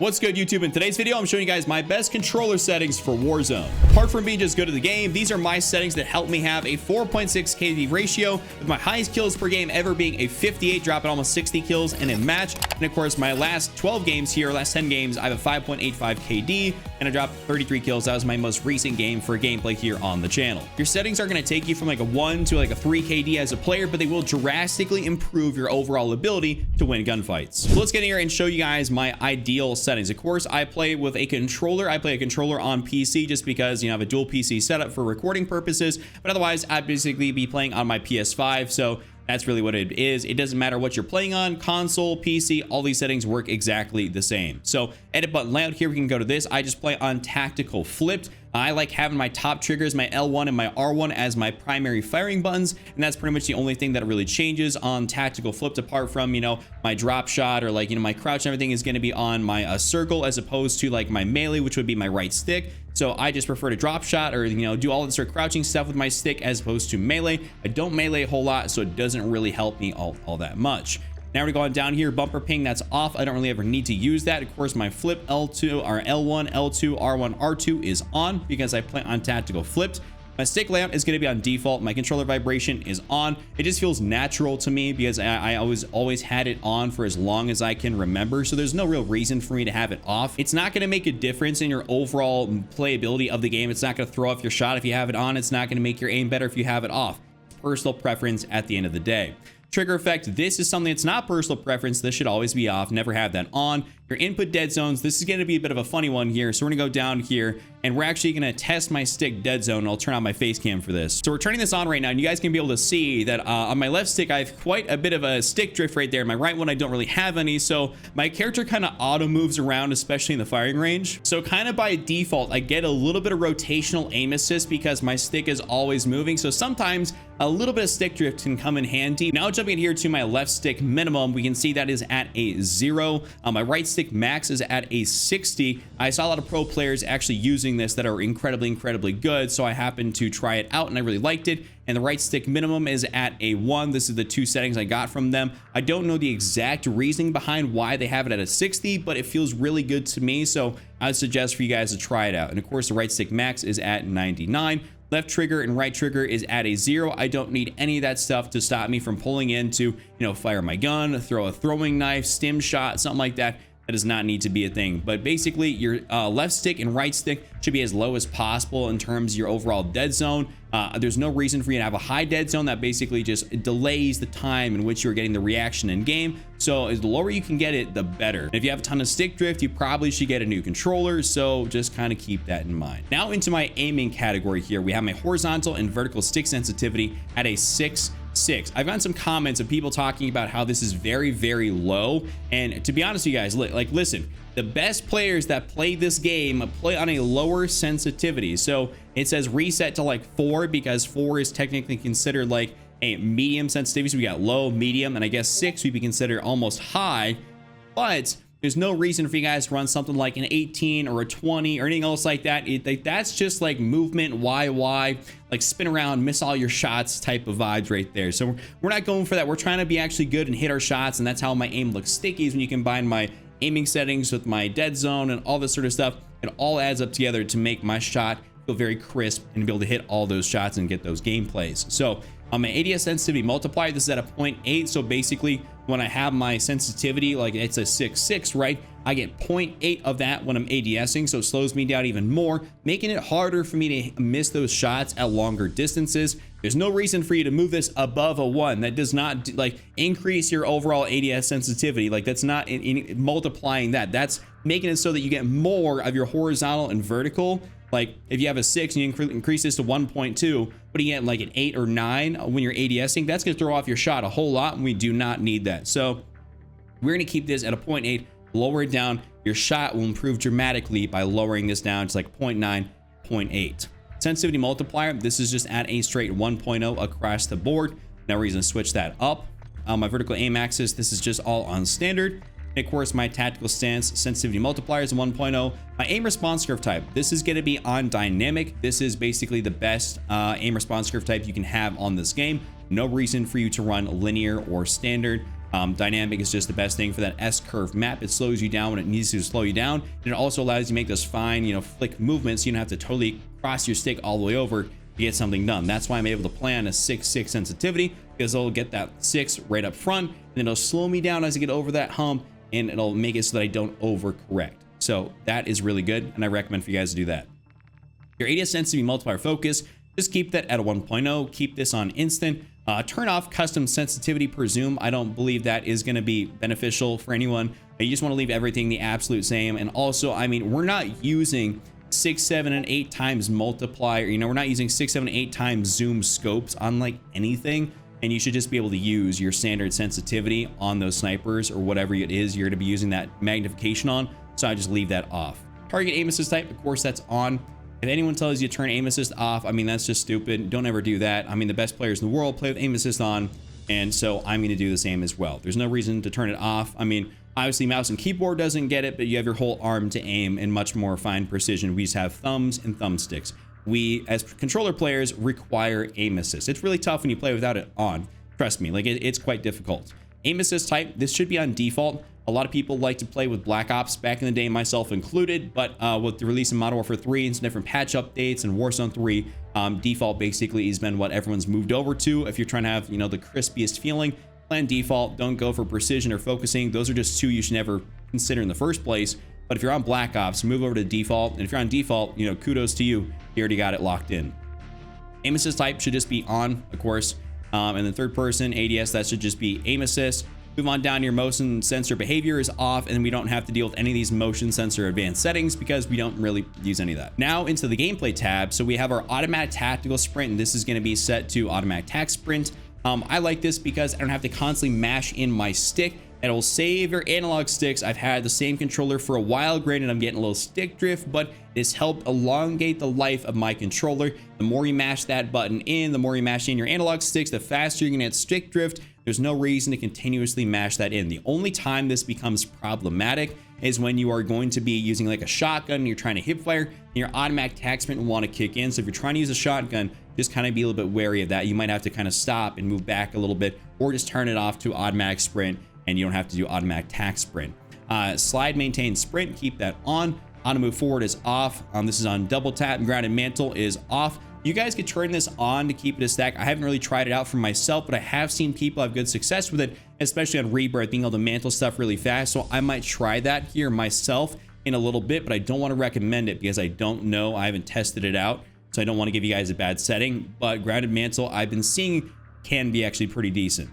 What's good, YouTube? In today's video, I'm showing you guys my best controller settings for Warzone. Apart from being just good at the game, these are my settings that help me have a 4.6 KD ratio, with my highest kills per game ever being a 58, dropping almost 60 kills in a match. And of course, my last 12 games here, last 10 games, I have a 5.85 KD, and I dropped 33 kills. That was my most recent game for gameplay here on the channel. Your settings are going to take you from like a 1 to like a 3 KD as a player, but they will drastically improve your overall ability to win gunfights. So let's get in here and show you guys my ideal settings. Of course, I play with a controller. I play a controller on PC just because, you know, I have a dual PC setup for recording purposes, but otherwise I'd basically be playing on my PS5. So that's really what it is. It doesn't matter what you're playing on, console, PC, all these settings work exactly the same. So edit button layout here, we can go to this. I just play on tactical flipped. I like having my top triggers, my L1 and my R1 as my primary firing buttons, and that's pretty much the only thing that really changes on tactical flipped, apart from, you know, my drop shot or like, you know, my crouch and everything is going to be on my circle, as opposed to like my melee, which would be my right stick. So I just prefer to drop shot or, you know, do all this sort of crouching stuff with my stick as opposed to melee. I don't melee a whole lot, so it doesn't really help me all that much. Now we're going down here, bumper ping, that's off. I don't really ever need to use that. Of course, my flip L2 or L1, L2, R1, R2 is on because I play on tactical flipped. My stick layout is going to be on default. My controller vibration is on. It just feels natural to me because I always had it on for as long as I can remember. So there's no real reason for me to have it off. It's not going to make a difference in your overall playability of the game. It's not going to throw off your shot if you have it on. It's not going to make your aim better if you have it off. Personal preference at the end of the day. Trigger effect, this is something that's not personal preference. This should always be off. Never have that on. Your input dead zones, this is going to be a bit of a funny one here. So we're going to go down here and we're actually going to test my stick dead zone. I'll turn on my face cam for this. So we're turning this on right now, and you guys can be able to see that on my left stick, I have quite a bit of a stick drift right there. My right one, I don't really have any. So my character kind of auto moves around, especially in the firing range. So kind of by default, I get a little bit of rotational aim assist because my stick is always moving. So sometimes a little bit of stick drift can come in handy. Now jumping in here to my left stick minimum, we can see that is at a 0. My right stick max is at a 60. I saw a lot of pro players actually using this that are incredibly good, so I happened to try it out and I really liked it. And the right stick minimum is at a 1. This is the two settings I got from them. I don't know the exact reasoning behind why they have it at a 60, but it feels really good to me, so I would suggest for you guys to try it out. And of course, the right stick max is at 99. Left trigger and right trigger is at a 0. I don't need any of that stuff to stop me from pulling in to, you know, fire my gun, throw a throwing knife, stim shot, something like that. That does not need to be a thing. But basically, your left stick and right stick should be as low as possible in terms of your overall dead zone. There's no reason for you to have a high dead zone. That basically just delays the time in which you're getting the reaction in game. So the lower you can get it, the better. If you have a ton of stick drift, you probably should get a new controller. So just kind of keep that in mind. Now into my aiming category here, we have my horizontal and vertical stick sensitivity at a 6. I've gotten some comments of people talking about how this is very low, and to be honest with you guys, like, listen, the best players that play this game play on a lower sensitivity. So it says reset to like 4 because 4 is technically considered like a medium sensitivity. So we got low, medium, and I guess 6 would be considered almost high, but there's no reason for you guys to run something like an 18 or a 20 or anything else like that. That's just like movement, YY, like spin around, miss all your shots type of vibes right there. So we're not going for that. We're trying to be actually good and hit our shots, and that's how my aim looks sticky, is when you combine my aiming settings with my dead zone and all this sort of stuff. It all adds up together to make my shot feel very crisp and be able to hit all those shots and get those gameplays. So on my ADS sensitivity multiplier, this is at a 0.8. So basically, when I have my sensitivity, like it's a 6.6, right? I get 0.8 of that when I'm ADSing, so it slows me down even more, making it harder for me to miss those shots at longer distances. There's no reason for you to move this above a 1. That does not like increase your overall ADS sensitivity. Like that's not multiplying that. That's making it so that you get more of your horizontal and vertical. Like if you have a 6 and you increase this to 1.2, but you get like an 8 or 9 when you're ADSing, that's going to throw off your shot a whole lot, and we do not need that. So we're going to keep this at a 0.8, lower it down. Your shot will improve dramatically by lowering this down to like 0.9, 0.8. Sensitivity multiplier, this is just at a straight 1.0 across the board. No reason to switch that up. My vertical aim axis, this is just all on standard. And of course, my tactical stance sensitivity multiplier is 1.0. My aim response curve type, this is going to be on dynamic. This is basically the best aim response curve type you can have on this game. No reason for you to run linear or standard. Dynamic is just the best thing for that S-curve map. It slows you down when it needs to slow you down, and it also allows you to make those fine, you know, flick movements. You don't have to totally cross your stick all the way over to get something done. That's why I'm able to play on a 6-6 sensitivity, because it'll get that 6 right up front, and then it'll slow me down as I get over that hump, and it'll make it so that I don't overcorrect. So that is really good, and I recommend for you guys to do that. Your ADS sensitivity multiplier focus, just keep that at a 1.0. Keep this on instant. Turn off custom sensitivity per zoom. I don't believe that is going to be beneficial for anyone. You just want to leave everything the absolute same. And also, I mean, we're not using 6, 7, and 8 times multiplier. You know, we're not using 6, 7, 8 times zoom scopes on like anything. And you should just be able to use your standard sensitivity on those snipers or whatever it is you're going to be using that magnification on. So I just leave that off. Target aim assist type, of course, that's on. If anyone tells you to turn aim assist off, I mean, that's just stupid. Don't ever do that. I mean, the best players in the world play with aim assist on, and so I'm going to do the same as well. There's no reason to turn it off. I mean, obviously mouse and keyboard doesn't get it, but you have your whole arm to aim and much more fine precision. We just have thumbs and thumbsticks. We, as controller players, require aim assist. It's really tough when you play without it on. Trust me, like it's quite difficult. Aim assist type, this should be on default. A lot of people like to play with Black Ops back in the day, myself included, but with the release of Modern Warfare 3 and some different patch updates and Warzone 3, default basically has been what everyone's moved over to. If you're trying to have, you know, the crispiest feeling, plan default. Don't go for precision or focusing. Those are just two you should never consider in the first place. But if you're on Black Ops, move over to default. And if you're on default, you know, kudos to you. You already got it locked in. Aim assist type should just be on, of course. And then third person ADS, that should just be aim assist. Move on down to your motion sensor behavior is off, and we don't have to deal with any of these motion sensor advanced settings because we don't really use any of that. Now into the gameplay tab. So we have our automatic tactical sprint, and this is going to be set to automatic tac sprint. I like this because I don't have to constantly mash in my stick. It'll save your analog sticks. I've had the same controller for a while. Granted, I'm getting a little stick drift, but it's helped elongate the life of my controller. The more you mash that button in, the more you mash in your analog sticks, the faster you're gonna get stick drift. There's no reason to continuously mash that in. The only time this becomes problematic is when you are going to be using like a shotgun and you're trying to hip fire, and your automatic tac sprint will want to kick in. So if you're trying to use a shotgun, just kind of be a little bit wary of that. You might have to kind of stop and move back a little bit, or just turn it off to automatic sprint, and you don't have to do automatic tac sprint. Slide, maintain, sprint, keep that on. Auto move forward is off. This is on double tap, and grounded mantle is off. You guys could turn this on to keep it a stack. I haven't really tried it out for myself, but I have seen people have good success with it, especially on Rebirth, being able to mantle stuff really fast. So I might try that here myself in a little bit, but I don't want to recommend it because I don't know. I haven't tested it out, so I don't want to give you guys a bad setting. But grounded mantle, I've been seeing can be actually pretty decent.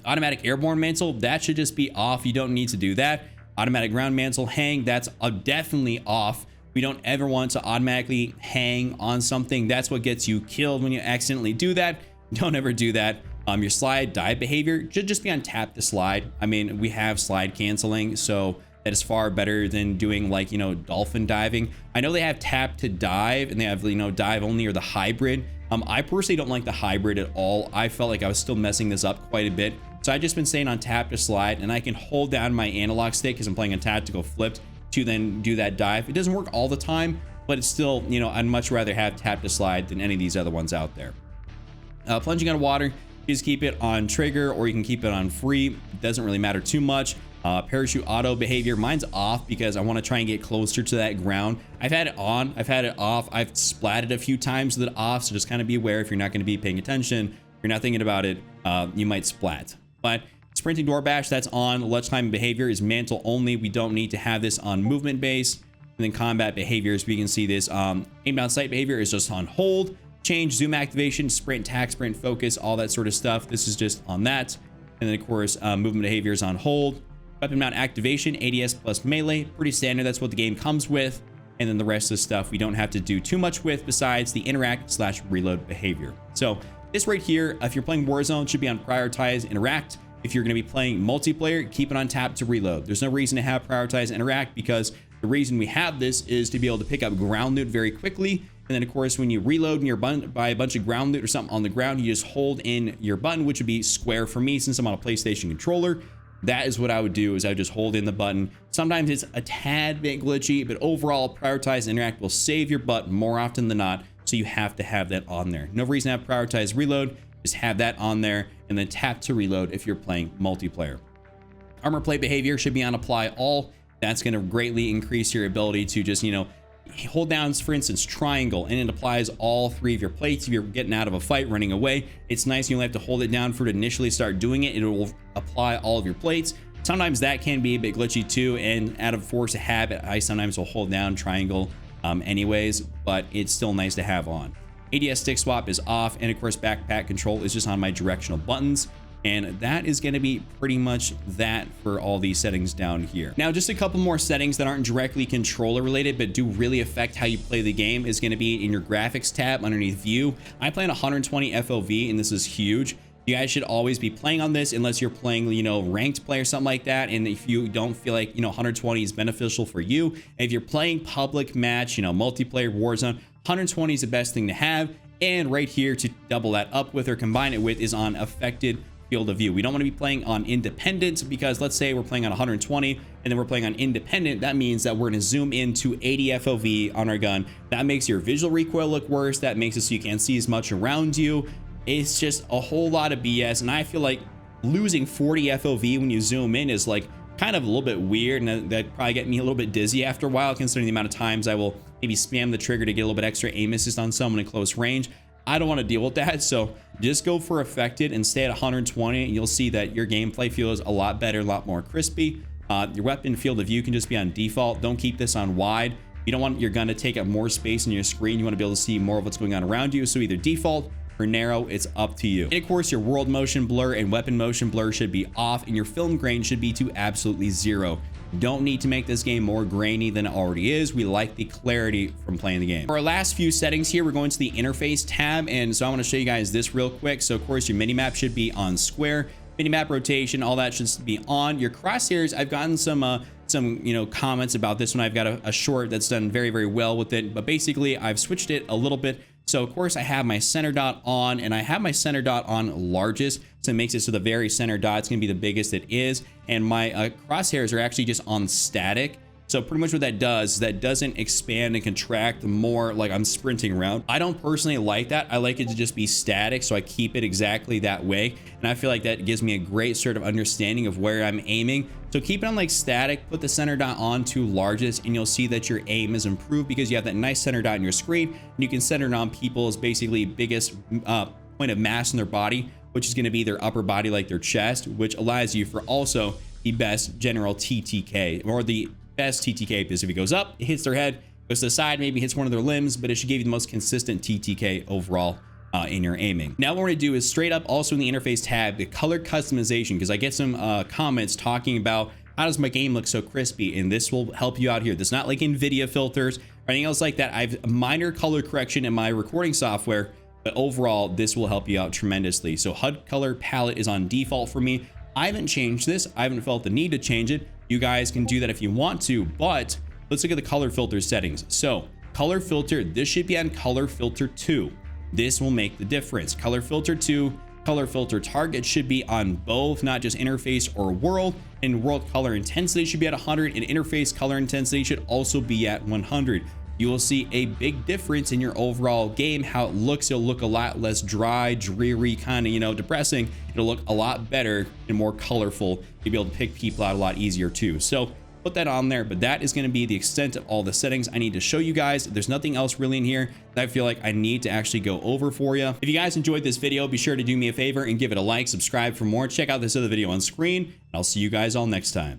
Automatic airborne mantle, that should just be off. You don't need to do that. Automatic ground mantle hang, that's definitely off. We don't ever want to automatically hang on something. That's what gets you killed when you accidentally do that. Don't ever do that. Your slide dive behavior should just be on tap to slide. I mean, we have slide canceling, so that is far better than doing like, you know, dolphin diving. I know they have tap to dive and they have, you know, dive only or the hybrid. I personally don't like the hybrid at all. I felt like I was still messing this up quite a bit. So I've just been staying on tap to slide, and I can hold down my analog stick because I'm playing a tactical flipped to then do that dive. It doesn't work all the time, but it's still, you know, I'd much rather have tap to slide than any of these other ones out there. Plunging underwater, you just keep it on trigger or you can keep it on free. It doesn't really matter too much. Parachute auto behavior, mine's off because I want to try and get closer to that ground. I've had it on, I've had it off. I've splatted a few times with it off, so just kind of be aware if you're not going to be paying attention, if you're not thinking about it, you might splat. But sprinting door bash, that's on. Lunchtime behavior is mantle only. We don't need to have this on movement base. And then combat behaviors, we can see this aim down sight behavior is just on hold. Change, zoom activation, sprint, tac sprint, focus, all that sort of stuff. This is just on that. And then of course, movement behavior is on hold. Weapon mount activation, ADS plus melee, pretty standard. That's what the game comes with. And then the rest of the stuff we don't have to do too much with besides the interact/reload behavior. So this right here, if you're playing Warzone, should be on prioritize interact. If you're going to be playing multiplayer, keep it on tap to reload. There's no reason to have prioritize interact because the reason we have this is to be able to pick up ground loot very quickly. And then of course, when you reload and you're by a bunch of ground loot or something on the ground, you just hold in your button, which would be square for me since I'm on a PlayStation controller. That is what I would do, is I would just hold in the button. Sometimes it's a tad bit glitchy, but overall prioritize interact will save your butt more often than not. So you have to have that on there. No reason to have prioritize reload. just have that on there, and then tap to reload if you're playing multiplayer. Armor plate behavior should be on apply all. That's going to greatly increase your ability to just, hold down, for instance, triangle, and it applies all 3 of your plates. If you're getting out of a fight, running away, it's nice. You only have to hold it down for it to initially start doing it. It will apply all of your plates. Sometimes that can be a bit glitchy too, and out of force of habit, I sometimes will hold down triangle anyways, but it's still nice to have on. ADS stick swap is off, and of course backpack control is just on my directional buttons. And that is going to be pretty much that for all these settings down here. Now, just a couple more settings that aren't directly controller related, but do really affect how you play the game is going to be in your graphics tab underneath view. I play on 120 FOV, and this is huge. You guys should always be playing on this unless you're playing, ranked play or something like that. And if you don't feel like, 120 is beneficial for you, if you're playing public match, multiplayer Warzone, 120 is the best thing to have. And right here to double that up with or combine it with is on affected field of view. We don't want to be playing on independent, because let's say we're playing on 120 and then we're playing on independent. That means that we're going to zoom into 80 FOV on our gun. That makes your visual recoil look worse. That makes it so you can't see as much around you. It's just a whole lot of BS, and I feel like losing 40 FOV when you zoom in is like kind of a little bit weird, and that probably get me a little bit dizzy after a while, considering the amount of times I will maybe spam the trigger to get a little bit extra aim assist on someone in close range. I don't want to deal with that, so just go for affected and stay at 120, and you'll see that your gameplay feels a lot better, a lot more crispy. Your weapon field of view can just be on default. Don't keep this on wide. You don't want your gun to take up more space in your screen. You want to be able to see more of what's going on around you, so either default or narrow, it's up to you. And of course, your world motion blur and weapon motion blur should be off, and your film grain should be to absolutely 0. Don't need to make this game more grainy than it already is. We like the clarity from playing the game. For our last few settings here, we're going to the interface tab, and so I want to show you guys this real quick. So of course, your minimap should be on square, minimap rotation, all that should be on. Your crosshairs, I've gotten some comments about this one. I've got a short that's done very, very well with it, but basically I've switched it a little bit. So of course I have my center dot on, and I have my center dot on largest, so it makes it so the very center dot's gonna be the biggest it is, and my crosshairs are actually just on static. So pretty much what that does is that doesn't expand and contract more like I'm sprinting around. I don't personally like that. I like it to just be static, so I keep it exactly that way, and I feel like that gives me a great sort of understanding of where I'm aiming. So keep it on like static, put the center dot on to largest, and you'll see that your aim is improved because you have that nice center dot in your screen, and you can center it on people's basically biggest point of mass in their body, which is going to be their upper body, like their chest, which allows you for also the best general TTK, or the best TTK, because if it goes up, it hits their head, goes to the side, maybe hits one of their limbs, but it should give you the most consistent TTK overall in your aiming. Now what we're going to do is straight up also in the interface tab, the color customization, because I get some comments talking about how does my game look so crispy, and this will help you out here. This is not like NVIDIA filters or anything else like that. I've a minor color correction in my recording software, but overall this will help you out tremendously. So HUD color palette is on default for me. I haven't changed this. I haven't felt the need to change it. You guys can do that if you want to, but let's look at the color filter settings. So color filter, this should be on color filter 2. This will make the difference. Color filter 2, color filter target should be on both, not just interface or world, and world color intensity should be at 100, and interface color intensity should also be at 100. You will see a big difference in your overall game, how it looks. It'll look a lot less dry, dreary, kind of, depressing. It'll look a lot better and more colorful. You'll be able to pick people out a lot easier too. So put that on there, but that is going to be the extent of all the settings I need to show you guys. There's nothing else really in here that I feel like I need to actually go over for you. If you guys enjoyed this video, be sure to do me a favor and give it a like, subscribe for more. Check out this other video on screen, and I'll see you guys all next time.